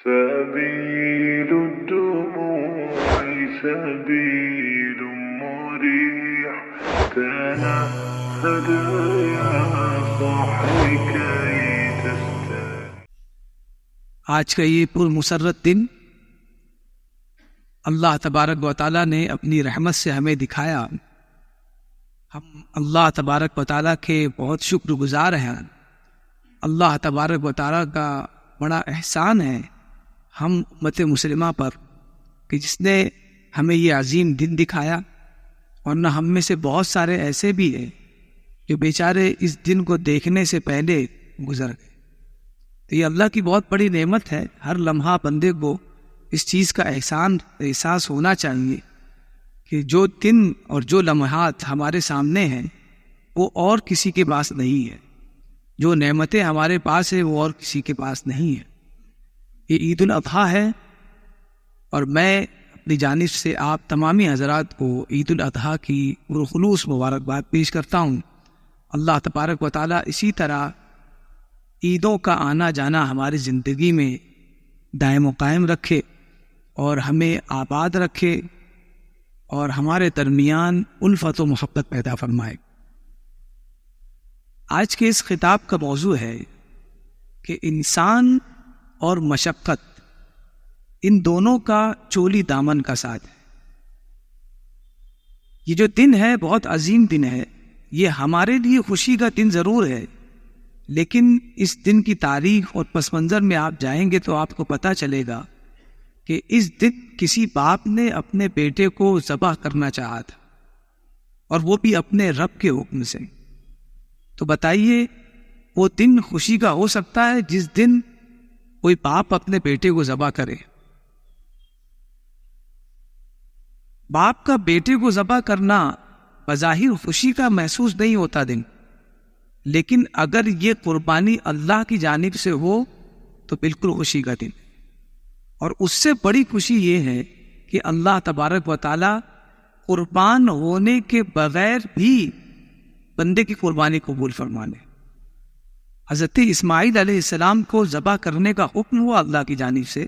سبيل الدموع سبيل مريح تنهد يا صاحي كي تستريح. آج کا یہ پرمسرت دن اللہ تبارک و تعالیٰ نے اپنی رحمت سے ہمیں دکھایا. ہم اللہ تبارک و تعالیٰ کے بہت شکر گزار ہیں. اللہ تبارک و تعالیٰ کا بڑا احسان ہے ہم امت مسلمہ پر کہ جس نے ہمیں یہ عظیم دن دکھایا، ورنہ ہم میں سے بہت سارے ایسے بھی ہیں جو بیچارے اس دن کو دیکھنے سے پہلے گزر گئے. تو یہ اللہ کی بہت بڑی نعمت ہے. ہر لمحہ بندے کو اس چیز کا احساس ہونا چاہیے کہ جو دن اور جو لمحات ہمارے سامنے ہیں وہ اور کسی کے پاس نہیں ہے. جو نعمتیں ہمارے پاس ہیں وہ اور کسی کے پاس نہیں ہیں. یہ عید الاضحیٰ ہے اور میں اپنی جانب سے آپ تمامی حضرات کو عید الاضحیٰ کی پرخلوص مبارکباد پیش کرتا ہوں. اللہ تبارک و تعالیٰ اسی طرح عیدوں کا آنا جانا ہماری زندگی میں دائم و قائم رکھے اور ہمیں آباد رکھے اور ہمارے درمیان الفت و محبت پیدا فرمائے. آج کے اس خطاب کا موضوع ہے کہ انسان اور مشقت، ان دونوں کا چولی دامن کا ساتھ ہے. یہ جو دن ہے بہت عظیم دن ہے. یہ ہمارے لیے خوشی کا دن ضرور ہے، لیکن اس دن کی تاریخ اور پس منظر میں آپ جائیں گے تو آپ کو پتہ چلے گا کہ اس دن کسی باپ نے اپنے بیٹے کو ذبح کرنا چاہا تھا، اور وہ بھی اپنے رب کے حکم سے. تو بتائیے وہ دن خوشی کا ہو سکتا ہے جس دن کوئی باپ اپنے بیٹے کو ذبح کرے؟ باپ کا بیٹے کو ذبح کرنا بظاہر خوشی کا محسوس نہیں ہوتا دن، لیکن اگر یہ قربانی اللہ کی جانب سے ہو تو بالکل خوشی کا دن. اور اس سے بڑی خوشی یہ ہے کہ اللہ تبارک و تعالی قربان ہونے کے بغیر بھی بندے کی قربانی قبول فرما لے. حضرت اسماعیل علیہ السلام کو ذبح کرنے کا حکم ہوا اللہ کی جانب سے،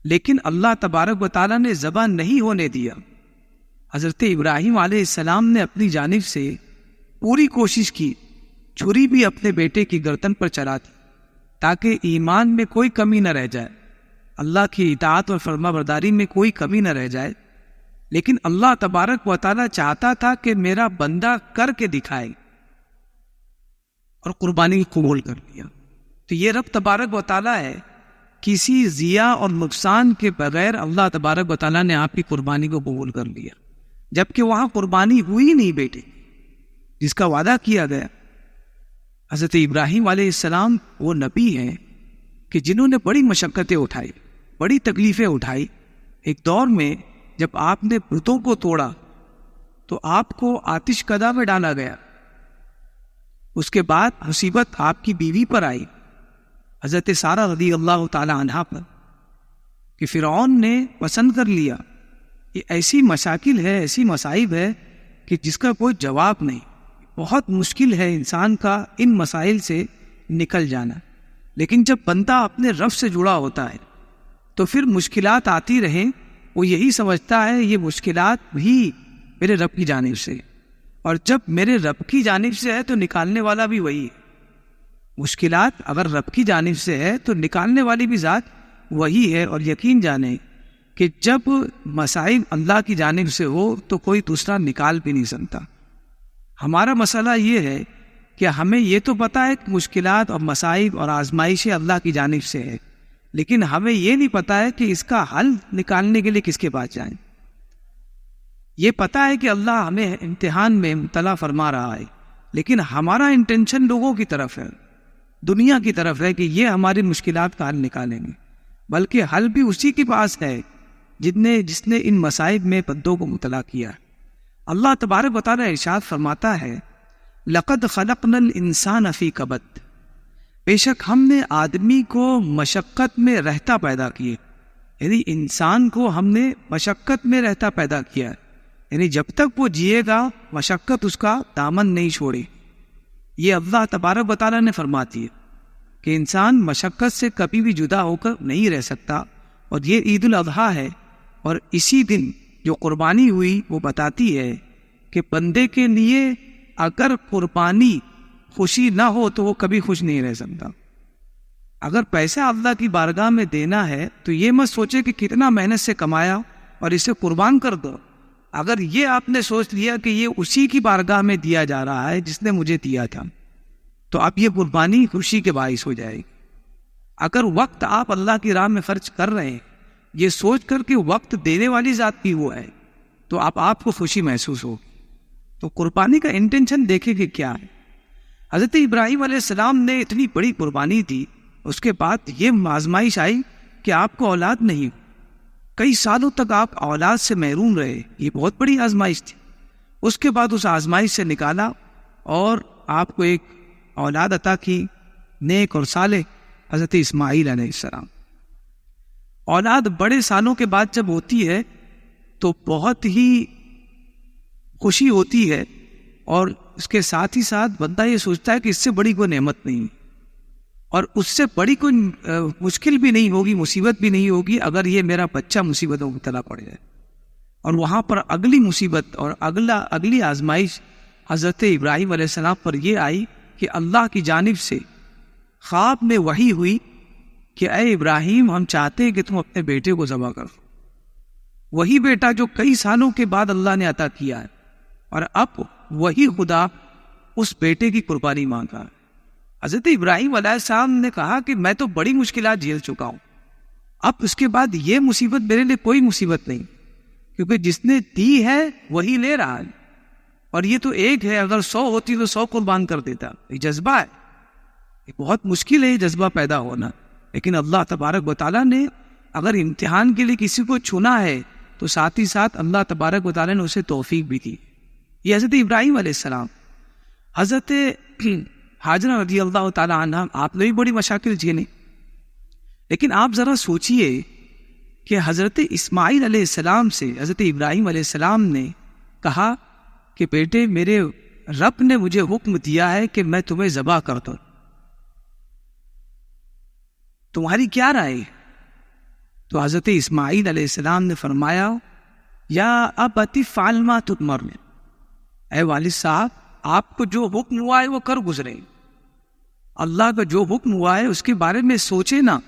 لیکن اللہ تبارک و تعالیٰ نے ذبح نہیں ہونے دیا. حضرت ابراہیم علیہ السلام نے اپنی جانب سے پوری کوشش کی، چھری بھی اپنے بیٹے کی گردن پر چلا دی تاکہ ایمان میں کوئی کمی نہ رہ جائے، اللہ کی اطاعت اور فرما برداری میں کوئی کمی نہ رہ جائے. لیکن اللہ تبارک و تعالیٰ چاہتا تھا کہ میرا بندہ کر کے دکھائے، اور قربانی قبول کر لیا. تو یہ رب تبارک و تعالیٰ ہے، کسی ضیاع اور نقصان کے بغیر اللہ تبارک و تعالیٰ نے آپ کی قربانی کو قبول کر لیا، جبکہ وہاں قربانی ہوئی نہیں بیٹے جس کا وعدہ کیا گیا. حضرت ابراہیم علیہ السلام وہ نبی ہیں کہ جنہوں نے بڑی مشقتیں اٹھائی، بڑی تکلیفیں اٹھائی. ایک دور میں جب آپ نے بتوں کو توڑا تو آپ کو آتش کدہ میں ڈالا گیا. اس کے بعد مصیبت آپ کی بیوی پر آئی، حضرت سارہ رضی اللہ تعالی عنہا پر، کہ فرعون نے پسند کر لیا. یہ ایسی مشاکل ہے، ایسی مصائب ہے کہ جس کا کوئی جواب نہیں. بہت مشکل ہے انسان کا ان مسائل سے نکل جانا. لیکن جب بندہ اپنے رب سے جڑا ہوتا ہے تو پھر مشکلات آتی رہیں وہ یہی سمجھتا ہے یہ مشکلات بھی میرے رب کی جانب سے، اور جب میرے رب کی جانب سے ہے تو نکالنے والا بھی وہی ہے. مشکلات اگر رب کی جانب سے ہے تو نکالنے والی بھی ذات وہی ہے. اور یقین جانیں کہ جب مسائل اللہ کی جانب سے ہو تو کوئی دوسرا نکال بھی نہیں سکتا. ہمارا مسئلہ یہ ہے کہ ہمیں یہ تو پتہ ہے کہ مشکلات اور مصائب اور آزمائشیں اللہ کی جانب سے ہے، لیکن ہمیں یہ نہیں پتہ ہے کہ اس کا حل نکالنے کے لیے کس کے پاس جائیں. یہ پتہ ہے کہ اللہ ہمیں امتحان میں مبتلا فرما رہا ہے، لیکن ہمارا انٹینشن لوگوں کی طرف ہے، دنیا کی طرف ہے کہ یہ ہماری مشکلات کا حل نکالیں گے، بلکہ حل بھی اسی کے پاس ہے جس نے ان مصائب میں بندوں کو مبتلا کیا. اللہ تبارک و تعالیٰ ارشاد فرماتا ہے لَقَدْ خَلَقْنَا الْإِنسَانَ فِي كَبَدٍ، بے شک ہم نے آدمی کو مشقت میں رہتا پیدا کیے. یعنی انسان کو ہم نے مشقت میں رہتا پیدا کیا، یعنی جب تک وہ جیے گا مشقت اس کا دامن نہیں چھوڑے. یہ اللہ تبارک و تعالیٰ نے فرماتی ہے. کہ انسان مشقت سے کبھی بھی جدا ہو کر نہیں رہ سکتا، اور یہ عید الاضحیٰ ہے، اور اسی دن جو قربانی ہوئی وہ بتاتی ہے کہ بندے کے لیے اگر قربانی خوشی نہ ہو تو وہ کبھی خوش نہیں رہ سکتا۔ اگر پیسہ اللہ کی بارگاہ میں دینا ہے تو یہ مت سوچے کہ کتنا محنت سے کمایا اور اسے قربان کر دو۔ اگر یہ آپ نے سوچ لیا کہ یہ اسی کی بارگاہ میں دیا جا رہا ہے جس نے مجھے دیا تھا، تو اب یہ قربانی خوشی کے باعث ہو جائے گی۔ اگر وقت آپ اللہ کی راہ میں خرچ کر رہے ہیں یہ سوچ کر کہ وقت دینے والی ذات کی وہ ہے، تو آپ کو خوشی محسوس ہوگی۔ تو قربانی کا انٹینشن دیکھیں کہ کیا ہے۔ حضرت ابراہیم علیہ السلام نے اتنی بڑی قربانی دی، اس کے بعد یہ آزمائش آئی کہ آپ کو اولاد نہیں، کئی سالوں تک آپ اولاد سے محروم رہے، یہ بہت بڑی آزمائش تھی۔ اس کے بعد اس آزمائش سے نکالا اور آپ کو ایک اولاد عطا کی، نیک اور صالح حضرت اسماعیل علیہ السلام۔ اولاد بڑے سالوں کے بعد جب ہوتی ہے تو بہت ہی خوشی ہوتی ہے، اور اس کے ساتھ ہی ساتھ بندہ یہ سوچتا ہے کہ اس سے بڑی کوئی نعمت نہیں، اور اس سے بڑی کوئی مشکل بھی نہیں ہوگی، مصیبت بھی نہیں ہوگی اگر یہ میرا بچہ مصیبتوں میں مبتلا پڑ جائے۔ اور وہاں پر اگلی مصیبت اور اگلی آزمائش حضرت ابراہیم علیہ السلام پر یہ آئی کہ اللہ کی جانب سے خواب میں وحی ہوئی کہ اے ابراہیم، ہم چاہتے ہیں کہ تم اپنے بیٹے کو ذبح کرو، وہی بیٹا جو کئی سالوں کے بعد اللہ نے عطا کیا ہے، اور اب وہی خدا اس بیٹے کی قربانی مانگ رہا ہے۔ حضرت ابراہیم علیہ السلام نے کہا کہ میں تو بڑی مشکلات جھیل چکا ہوں، اب اس کے بعد یہ مصیبت میرے لیے کوئی مصیبت نہیں، کیونکہ جس نے دی ہے وہی لے رہا ہے، اور یہ تو ایک ہے، اگر 100 ہوتی تو 100 قربان کر دیتا۔ یہ جذبہ ہے، یہ بہت مشکل ہے یہ جذبہ پیدا ہونا، لیکن اللہ تبارک و تعالیٰ نے اگر امتحان کے لیے کسی کو چنا ہے تو ساتھ ہی ساتھ اللہ تبارک و تعالیٰ نے اسے توفیق بھی دی۔ یہ حضرت ابراہیم علیہ السلام۔ حضرت حاجرہ رضی اللہ تعالیٰ عنہ، آپ نے بھی بڑی مشاکل جھیلی، لیکن آپ ذرا سوچئے کہ حضرت اسماعیل علیہ السلام سے حضرت ابراہیم علیہ السلام نے کہا کہ بیٹے، میرے رب نے مجھے حکم دیا ہے کہ میں تمہیں ذبح کر دوں، تمہاری کیا رائے ہے؟ تو حضرت اسماعیل علیہ السلام نے فرمایا، یا ابت افعل ما تؤمر، اے والد صاحب، آپ کو جو حکم ہوا ہے وہ کر گزرے، اللہ کا جو حکم ہوا ہے اس کے بارے میں سوچے نہ،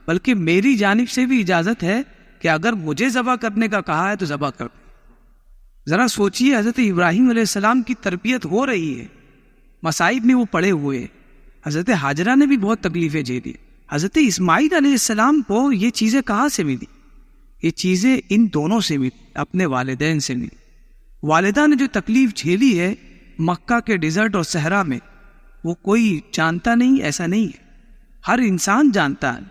بلکہ میری جانب سے بھی اجازت ہے کہ اگر مجھے ذبح کرنے کا کہا ہے تو ذبح کر دیں۔ ذرا سوچئے، حضرت ابراہیم علیہ السلام کی تربیت ہو رہی ہے، مصائب میں وہ پڑے ہوئے، حضرت حاجرہ نے بھی بہت تکلیفیں جھیلی، حضرت اسماعیل علیہ السلام کو یہ چیزیں کہاں سے ملی؟ یہ چیزیں ان دونوں سے ملی، اپنے والدین سے ملی۔ والدہ نے جو تکلیف جھیلی ہے مکہ کے ڈیزرٹ اور صحرا میں، وہ کوئی جانتا نہیں، ایسا نہیں ہے، ہر انسان جانتا ہے،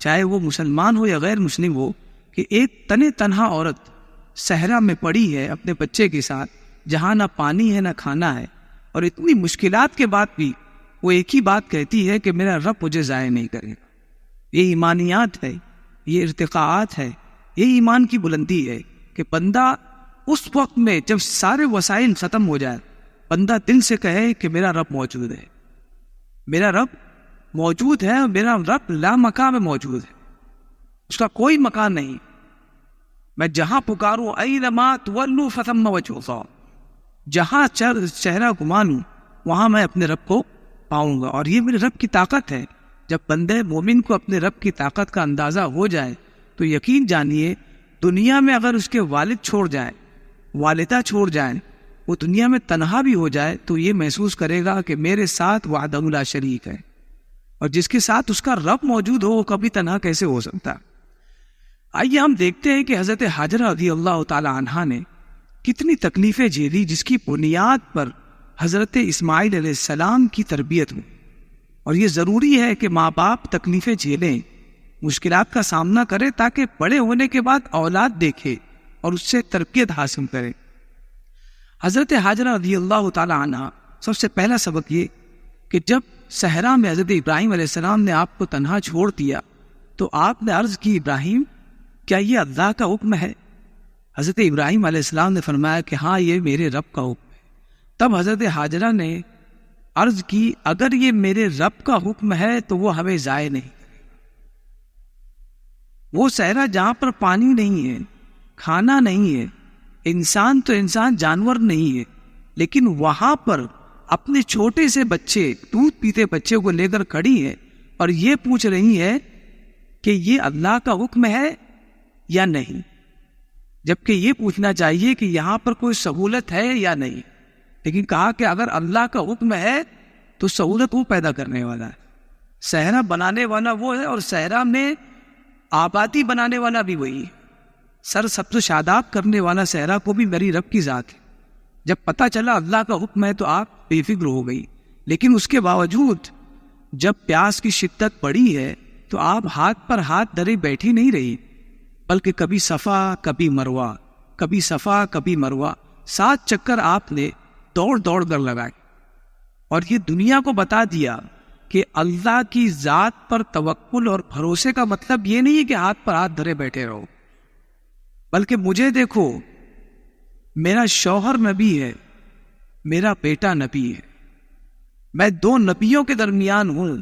چاہے وہ مسلمان ہو یا غیر مسلم ہو، کہ ایک تنہا عورت صحرا میں پڑی ہے اپنے بچے کے ساتھ، جہاں نہ پانی ہے نہ کھانا ہے، اور اتنی مشکلات کے بعد بھی وہ ایک ہی بات کہتی ہے کہ میرا رب مجھے ضائع نہیں کرے گا۔ یہ ایمانیات ہے، یہ ارتقاءات ہے، یہ ایمان کی بلندی ہے کہ بندہ اس وقت میں جب سارے وسائل ختم ہو جائے، بندہ دل سے کہے کہ میرا رب موجود ہے، میرا رب موجود ہے، اور میرا رب لا مکان میں موجود ہے، اس کا کوئی مکان نہیں، میں جہاں پکاروں اینما تولوا فثم وجہ اللہ، جہاں چہرہ گمانوں وہاں میں اپنے رب کو پاؤں گا۔ اور یہ میرے رب کی طاقت ہے۔ جب بندے مومن کو اپنے رب کی طاقت کا اندازہ ہو جائے تو یقین جانیے، دنیا میں اگر اس کے والد چھوڑ جائیں، والدہ چھوڑ جائیں، وہ دنیا میں تنہا بھی ہو جائے تو یہ محسوس کرے گا کہ میرے ساتھ وحدہ لا شریک ہے، اور جس کے ساتھ اس کا رب موجود ہو وہ کبھی تنہا کیسے ہو سکتا۔ آئیے ہم دیکھتے ہیں کہ حضرت حاجرہ رضی اللہ تعالی عنہا نے کتنی تکلیفیں جھیلی، جس کی بنیاد پر حضرت اسماعیل علیہ السلام کی تربیت ہوئی۔ اور یہ ضروری ہے کہ ماں باپ تکلیفیں جھیلیں، مشکلات کا سامنا کرے، تاکہ بڑے ہونے کے بعد اولاد دیکھے اور اس سے تربیت حاصل کرے۔ حضرت حاجرہ رضی اللہ تعالی عنہ، سب سے پہلا سبق یہ کہ جب صحرا میں حضرت ابراہیم علیہ السلام نے آپ کو تنہا چھوڑ دیا تو آپ نے عرض کی، ابراہیم کیا یہ اللہ کا حکم ہے؟ حضرت ابراہیم علیہ السلام نے فرمایا کہ ہاں، یہ میرے رب کا حکم ہے۔ تب حضرت حاجرہ نے عرض کی اگر یہ میرے رب کا حکم ہے تو وہ ہمیں ضائع نہیں کرے گا۔ وہ صحرا جہاں پر پانی نہیں ہے، کھانا نہیں ہے، انسان تو انسان جانور نہیں ہے، لیکن وہاں پر اپنے چھوٹے سے بچے، دودھ پیتے بچے کو لے کر کھڑی ہے اور یہ پوچھ رہی ہے کہ یہ اللہ کا حکم ہے یا نہیں، جبکہ یہ پوچھنا چاہیے کہ یہاں پر کوئی سہولت ہے یا نہیں، لیکن کہا کہ اگر اللہ کا حکم ہے تو سہولت وہ پیدا کرنے والا ہے، صحرا بنانے والا وہ ہے، اور صحرا میں آبادی بنانے والا بھی وہی ہے، سر سبز و شاداب کرنے والا صحرا کو بھی میری رب کی ذات ہے۔ جب پتہ چلا اللہ کا حکم ہے تو آپ بے فکر ہو گئی، لیکن اس کے باوجود جب پیاس کی شدت بڑھی ہے تو آپ ہاتھ پر ہاتھ دھرے بیٹھی نہیں رہی، بلکہ کبھی صفا کبھی مروہ، کبھی صفا کبھی مروہ، 7 چکر آپ نے دوڑ دوڑ کر لگائے، اور یہ دنیا کو بتا دیا کہ اللہ کی ذات پر توکل اور بھروسے کا مطلب یہ نہیں ہے کہ ہاتھ پر ہاتھ دھرے بیٹھے رہو، بلکہ مجھے دیکھو، میرا شوہر نبی ہے، میرا بیٹا نبی ہے، میں 2 نبیوں کے درمیان ہوں،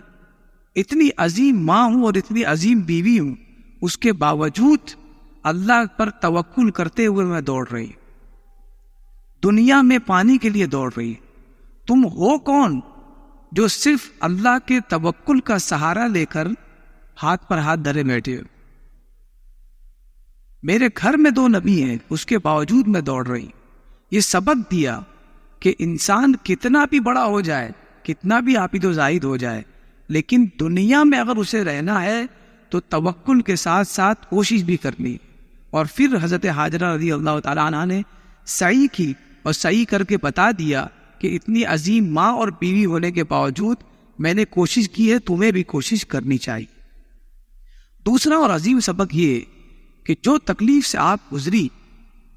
اتنی عظیم ماں ہوں اور اتنی عظیم بیوی ہوں، اس کے باوجود اللہ پر توکل کرتے ہوئے میں دوڑ رہی ہوں، دنیا میں پانی کے لیے دوڑ رہی ہوں۔ تم ہو کون جو صرف اللہ کے توکل کا سہارا لے کر ہاتھ پر ہاتھ دھرے بیٹھے ہو؟ میرے گھر میں 2 نبی ہیں، اس کے باوجود میں دوڑ رہی ہوں۔ یہ سبق دیا کہ انسان کتنا بھی بڑا ہو جائے، کتنا بھی عابد و زاہد ہو جائے، لیکن دنیا میں اگر اسے رہنا ہے تو توکل کے ساتھ ساتھ کوشش بھی کرنی۔ اور پھر حضرت ہاجرہ رضی اللہ تعالیٰ عنہ نے سعی کی اور سعی کر کے بتا دیا کہ اتنی عظیم ماں اور بیوی ہونے کے باوجود میں نے کوشش کی ہے، تمہیں بھی کوشش کرنی چاہیے۔ دوسرا اور عظیم سبق یہ کہ جو تکلیف سے آپ گزری،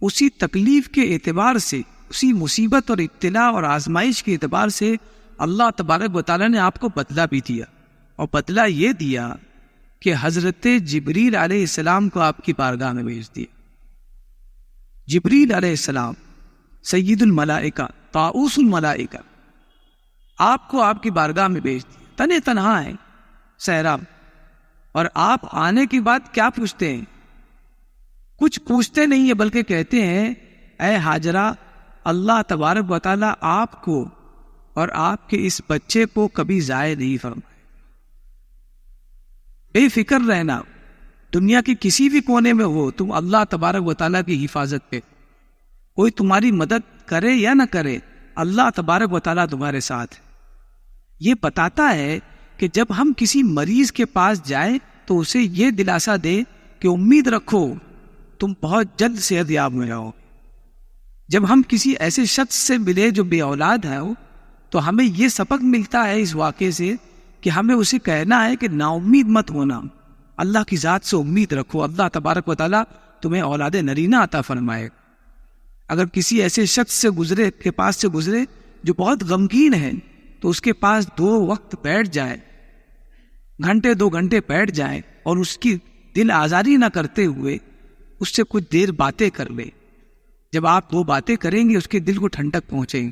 اسی تکلیف کے اعتبار سے، اسی مصیبت اور ابتلا اور آزمائش کے اعتبار سے اللہ تبارک و تعالیٰ نے آپ کو بدلہ بھی دیا، اور بدلہ یہ دیا کہ حضرت جبریل علیہ السلام کو آپ کی بارگاہ میں بھیج دیا۔ جبریل علیہ السلام سید الملائکہ، طاؤس الملائکہ، آپ کو آپ کی بارگاہ میں بھیج دیا، تنے تنہا ہے صحرا، اور آپ آنے کے بعد کیا پوچھتے ہیں؟ کچھ پوچھتے نہیں ہیں، بلکہ کہتے ہیں اے ہاجرہ، اللہ تبارک و تعالیٰ آپ کو اور آپ کے اس بچے کو کبھی ضائع نہیں فرمائے، بے فکر رہنا، دنیا کے کسی بھی کونے میں ہو، تم اللہ تبارک و تعالیٰ کی حفاظت پہ، کوئی تمہاری مدد کرے یا نہ کرے، اللہ تبارک و تعالیٰ تمہارے ساتھ ہے۔ یہ بتاتا ہے کہ جب ہم کسی مریض کے پاس جائیں تو اسے یہ دلاسا دے کہ امید رکھو تم بہت جلد صحت یاب ہو جاؤ۔ جب ہم کسی ایسے شخص سے ملے جو بے اولاد ہے تو ہمیں یہ سبق ملتا ہے اس واقعے سے کہ ہمیں اسے کہنا ہے کہ نا امید مت ہونا، اللہ کی ذات سے امید رکھو، اللہ تبارک و تعالیٰ تمہیں اولاد نرینہ عطا فرمائے۔ اگر کسی ایسے شخص سے گزرے، کے پاس سے گزرے جو بہت غمگین ہے، تو اس کے پاس 2 وقت بیٹھ جائے، گھنٹے 2 گھنٹے بیٹھ جائیں، اور اس کی دل آزاری نہ کرتے ہوئے اس سے کچھ دیر باتیں کر لے۔ جب آپ 2 باتیں کریں گے اس کے دل کو ٹھنڈک پہنچے گی۔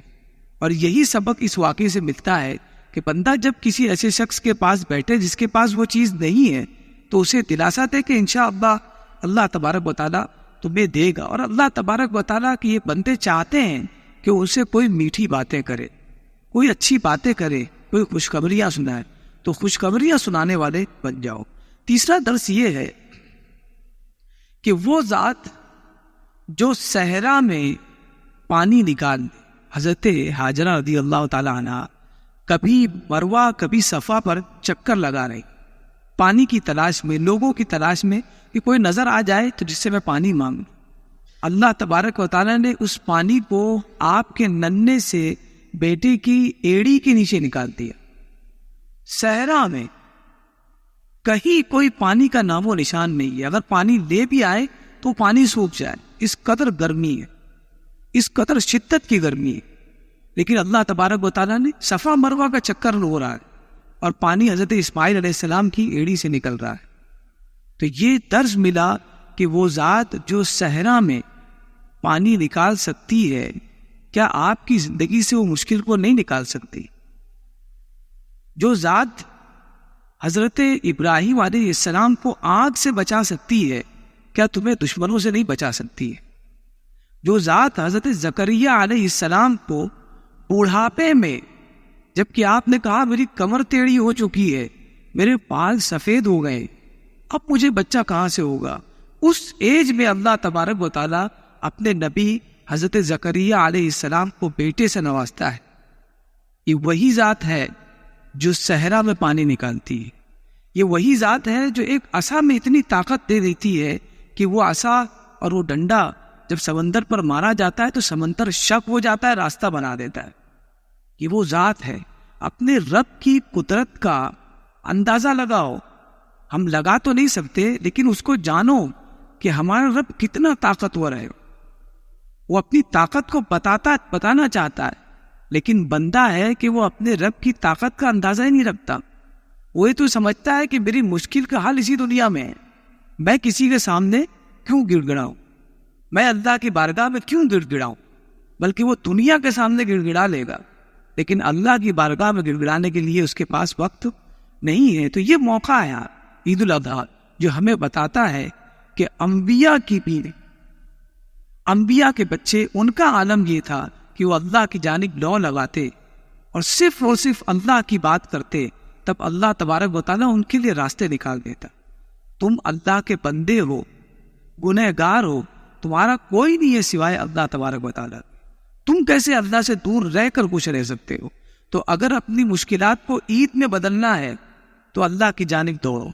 اور یہی سبق اس واقعے سے ملتا ہے کہ بندہ جب کسی ایسے شخص کے پاس بیٹھے جس کے پاس وہ چیز نہیں ہے تو اسے دلاسا دے کہ انشاءاللہ اللہ تبارک و تعالیٰ تمہیں دے گا۔ اور اللہ تبارک و تعالیٰ کی یہ بندے چاہتے ہیں کہ ان سے کوئی میٹھی باتیں کرے، کوئی اچھی باتیں کرے، کوئی خوشخبریاں سنائے، تو خوشخبریاں سنانے والے بن جاؤ۔ تیسرا درس یہ ہے کہ وہ ذات جو صحرا میں پانی نکال دے، حضرت ہاجرہ رضی اللہ تعالی عنہ کبھی مروہ کبھی صفا پر چکر لگا رہی، پانی کی تلاش میں، لوگوں کی تلاش میں کہ کوئی نظر آ جائے تو جس سے میں پانی مانگوں۔ اللہ تبارک و تعالیٰ نے اس پانی کو آپ کے ننھے سے بیٹے کی ایڑی کے نیچے نکال دیا۔ صحرا میں کہیں کوئی پانی کا نام و نشان نہیں ہے، اگر پانی لے بھی آئے تو پانی سوکھ جائے، اس قدر گرمی ہے، اس قدر شدت کی گرمی ہے۔ لیکن اللہ تبارک و تعالیٰ نے صفا مروہ کا چکر ہو رہا ہے اور پانی حضرت اسماعیل علیہ السلام کی ایڑی سے نکل رہا ہے۔ تو یہ درس ملا کہ وہ ذات جو صحرا میں پانی نکال سکتی ہے، کیا آپ کی زندگی سے وہ مشکل کو نہیں نکال سکتی؟ جو ذات حضرت ابراہیم علیہ السلام کو آگ سے بچا سکتی ہے، کیا تمہیں دشمنوں سے نہیں بچا سکتی ہے؟ جو ذات حضرت زکریا علیہ السلام کو بوڑھاپے میں، جبکہ آپ نے کہا میری کمر ٹیڑھی ہو چکی ہے، میرے بال سفید ہو گئے، اب مجھے بچہ کہاں سے ہوگا، اس ایج میں اللہ تبارک و تعالیٰ اپنے نبی حضرت زکریا علیہ السلام کو بیٹے سے نوازتا ہے۔ یہ وہی ذات ہے جو صحرا میں پانی نکالتی ہے، یہ وہی ذات ہے جو ایک عصا میں اتنی طاقت دے دیتی ہے کہ وہ عصا اور وہ ڈنڈا جب سمندر پر مارا جاتا ہے تو سمندر شک ہو جاتا ہے، راستہ بنا دیتا ہے۔ یہ وہ ذات ہے۔ اپنے رب کی قدرت کا اندازہ لگاؤ، ہم لگا تو نہیں سکتے لیکن اس کو جانو کہ ہمارا رب کتنا طاقتور ہے۔ وہ اپنی طاقت کو بتانا چاہتا ہے، لیکن بندہ ہے کہ وہ اپنے رب کی طاقت کا اندازہ ہی نہیں رکھتا۔ وہ تو سمجھتا ہے کہ میری مشکل کا حل اسی دنیا میں ہے، میں کسی کے سامنے کیوں گڑ گڑاؤں، میں اللہ کی بارگاہ میں کیوں گڑ گڑاؤں، بلکہ وہ دنیا کے سامنے گڑ گڑا لے گا، لیکن اللہ کی بارگاہ میں گڑ گڑانے کے لیے اس کے پاس وقت نہیں ہے۔ تو یہ موقع ہے عید الاضحیٰ جو ہمیں بتاتا ہے کہ انبیاء کی پیڑھی، انبیاء کے بچے، ان کا عالم یہ تھا کہ وہ اللہ کی جانب لو لگاتے اور صرف اللہ کی بات کرتے، تب اللہ تبارک و تعالیٰ ان کے لیے راستے نکال دیتا۔ تم اللہ کے بندے ہو، گنہگار ہو، تمہارا کوئی نہیں ہے سوائے اللہ تبارک و تعالیٰ، تم کیسے اللہ سے دور رہ کر خوش رہ سکتے ہو؟ تو اگر اپنی مشکلات کو عید میں بدلنا ہے تو اللہ کی جانب دوڑو،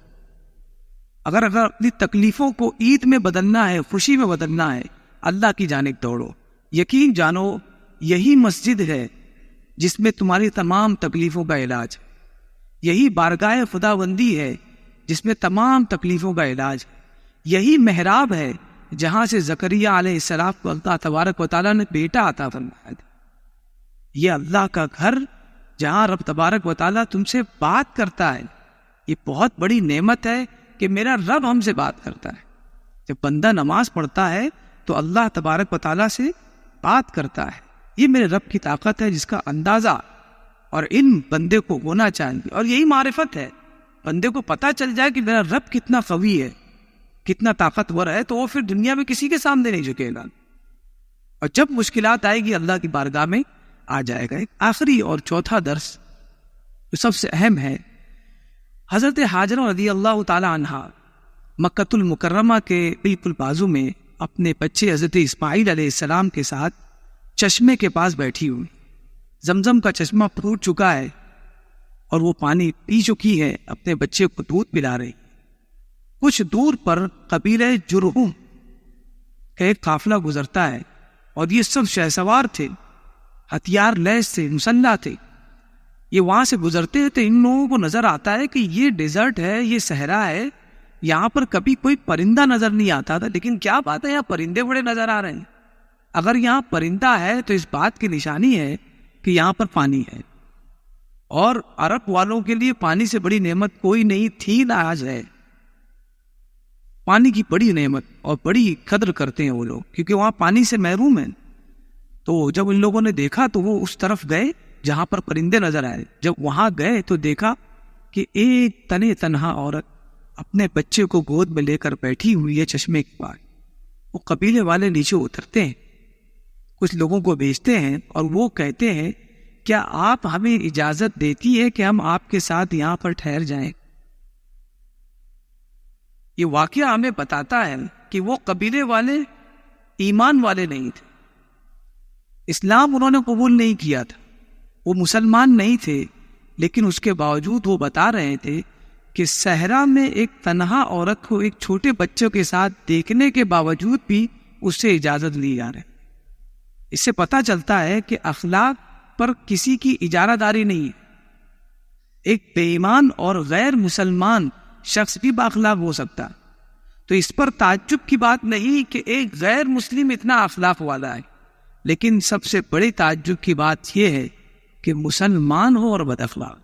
اگر اپنی تکلیفوں کو عید میں بدلنا ہے، خوشی میں بدلنا ہے، اللہ کی جانب دوڑو۔ یقین جانو یہی مسجد ہے جس میں تمہاری تمام تکلیفوں کا علاج ہے، یہی بارگاہ خداوندی ہے جس میں تمام تکلیفوں کا علاج ہے، یہی محراب ہے جہاں سے زکریا علیہ السلام کو اللہ تبارک و تعالیٰ نے بیٹا عطا فرمایا تھا۔ یہ اللہ کا گھر جہاں رب تبارک و تعالیٰ تم سے بات کرتا ہے، یہ بہت بڑی نعمت ہے کہ میرا رب ہم سے بات کرتا ہے۔ جب بندہ نماز پڑھتا ہے تو اللہ تبارک و تعالیٰ سے بات کرتا ہے، یہ میرے رب کی طاقت ہے جس کا اندازہ اور ان بندے کو ہونا چاہیے، اور یہی معرفت ہے، بندے کو پتہ چل جائے کہ میرا رب کتنا قوی ہے، کتنا طاقتور ہے، تو وہ پھر دنیا میں کسی کے سامنے نہیں جھکے گا، اور جب مشکلات آئے گی اللہ کی بارگاہ میں آ جائے گا۔ ایک آخری اور چوتھا درس جو سب سے اہم ہے، حضرت حاجرہ رضی اللہ تعالی عنہا مکۃ المکرمہ کے بالکل بازو میں اپنے بچے حضرت اسماعیل علیہ السلام کے ساتھ چشمے کے پاس بیٹھی ہوئی، زمزم کا چشمہ پھوٹ چکا ہے اور وہ پانی پی چکی ہے، اپنے بچے کو دودھ پلا رہی۔ کچھ دور پر قبیلہ جرہم کا ایک قافلہ گزرتا ہے اور یہ سب شہسوار تھے، ہتھیار لیس تھے، مسلح تھے۔ یہ وہاں سے گزرتے ہیں تو ان لوگوں کو نظر آتا ہے کہ یہ ڈیزرٹ ہے، یہ صحرا ہے، یہاں پر کبھی کوئی پرندہ نظر نہیں آتا تھا، لیکن کیا بات ہے یہاں پرندے بڑے نظر آ رہے ہیں۔ اگر یہاں پرندہ ہے تو اس بات کی نشانی ہے کہ یہاں پر پانی ہے، اور عرب والوں کے لیے پانی سے بڑی نعمت کوئی نہیں تھی نہ آج ہے۔ پانی کی بڑی نعمت اور بڑی قدر کرتے ہیں وہ لوگ، کیونکہ وہاں پانی سے محروم ہیں۔ تو جب ان لوگوں نے دیکھا تو وہ اس طرف گئے جہاں پر پرندے نظر آئے۔ جب وہاں گئے تو دیکھا کہ ایک تنہا عورت اپنے بچے کو گود میں لے کر بیٹھی ہوئی ہے چشمے کے پاس۔ وہ قبیلے والے نیچے اترتے ہیں، کچھ لوگوں کو بھیجتے ہیں اور وہ کہتے ہیں کیا آپ ہمیں اجازت دیتی ہے کہ ہم آپ کے ساتھ یہاں پر ٹھہر جائیں؟ یہ واقعہ ہمیں بتاتا ہے کہ وہ قبیلے والے ایمان والے نہیں تھے، اسلام انہوں نے قبول نہیں کیا تھا، وہ مسلمان نہیں تھے، لیکن اس کے باوجود وہ بتا رہے تھے کہ صحرا میں ایک تنہا عورت کو ایک چھوٹے بچوں کے ساتھ دیکھنے کے باوجود بھی اس سے اجازت لی جا رہی۔ اس سے پتہ چلتا ہے کہ اخلاق پر کسی کی اجارہ داری نہیں ہے، ایک بے ایمان اور غیر مسلمان شخص بھی بااخلاق ہو سکتا، تو اس پر تعجب کی بات نہیں کہ ایک غیر مسلم اتنا اخلاق والا ہے، لیکن سب سے بڑی تعجب کی بات یہ ہے کہ مسلمان ہو اور بد اخلاق۔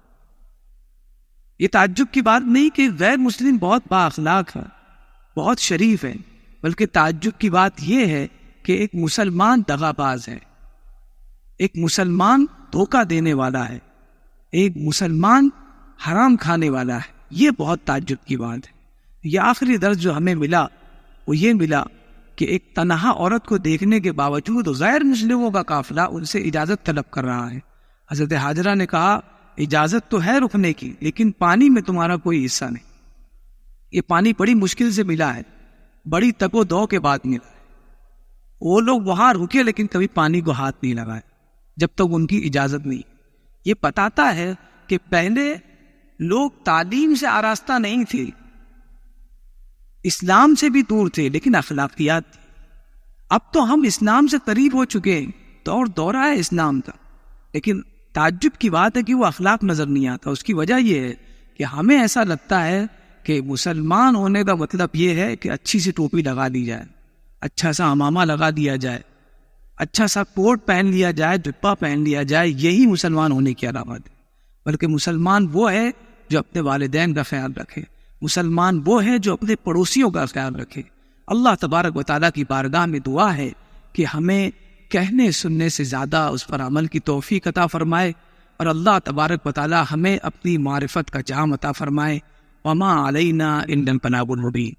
یہ تعجب کی بات نہیں کہ غیر مسلم بہت با اخلاق ہے، بہت شریف ہے، بلکہ تعجب کی بات یہ ہے کہ ایک مسلمان دغا باز ہے، ایک مسلمان دھوکہ دینے والا ہے، ایک مسلمان حرام کھانے والا ہے، یہ بہت تعجب کی بات ہے۔ یہ آخری درس جو ہمیں ملا وہ یہ ملا کہ ایک تنہا عورت کو دیکھنے کے باوجود غیر مسلموں کا قافلہ ان سے اجازت طلب کر رہا ہے۔ حضرت حاجرہ نے کہا اجازت تو ہے رکنے کی، لیکن پانی میں تمہارا کوئی حصہ نہیں، یہ پانی بڑی مشکل سے ملا ہے، بڑی تگ و دو کے بعد ملا ہے۔ وہ لوگ وہاں رکے لیکن کبھی پانی کو ہاتھ نہیں لگائے جب تک ان کی اجازت نہیں۔ یہ بتاتا ہے کہ پہلے لوگ تعلیم سے آراستہ نہیں تھے، اسلام سے بھی دور تھے، لیکن اخلاقیات تھی۔ اب تو ہم اسلام سے قریب ہو چکے ہیں، دورہ ہے اسلام کا، لیکن تعجب کی بات ہے کہ وہ اخلاق نظر نہیں آتا۔ اس کی وجہ یہ ہے کہ ہمیں ایسا لگتا ہے کہ مسلمان ہونے کا مطلب یہ ہے کہ اچھی سی ٹوپی لگا دی جائے، اچھا سا عمامہ لگا دیا جائے، اچھا سا کوٹ پہن لیا جائے، جبہ پہن لیا جائے، یہی مسلمان ہونے کی علامت ہے۔ بلکہ مسلمان وہ ہے جو اپنے والدین کا خیال رکھے، مسلمان وہ ہے جو اپنے پڑوسیوں کا خیال رکھے۔ اللہ تبارک و تعالیٰ کی بارگاہ میں دعا ہے کہ ہمیں کہنے سننے سے زیادہ اس پر عمل کی توفیق عطا فرمائے، اور اللہ تبارک و تعالیٰ ہمیں اپنی معرفت کا جام عطا فرمائے۔ وما علینا الا البلاغ المبین۔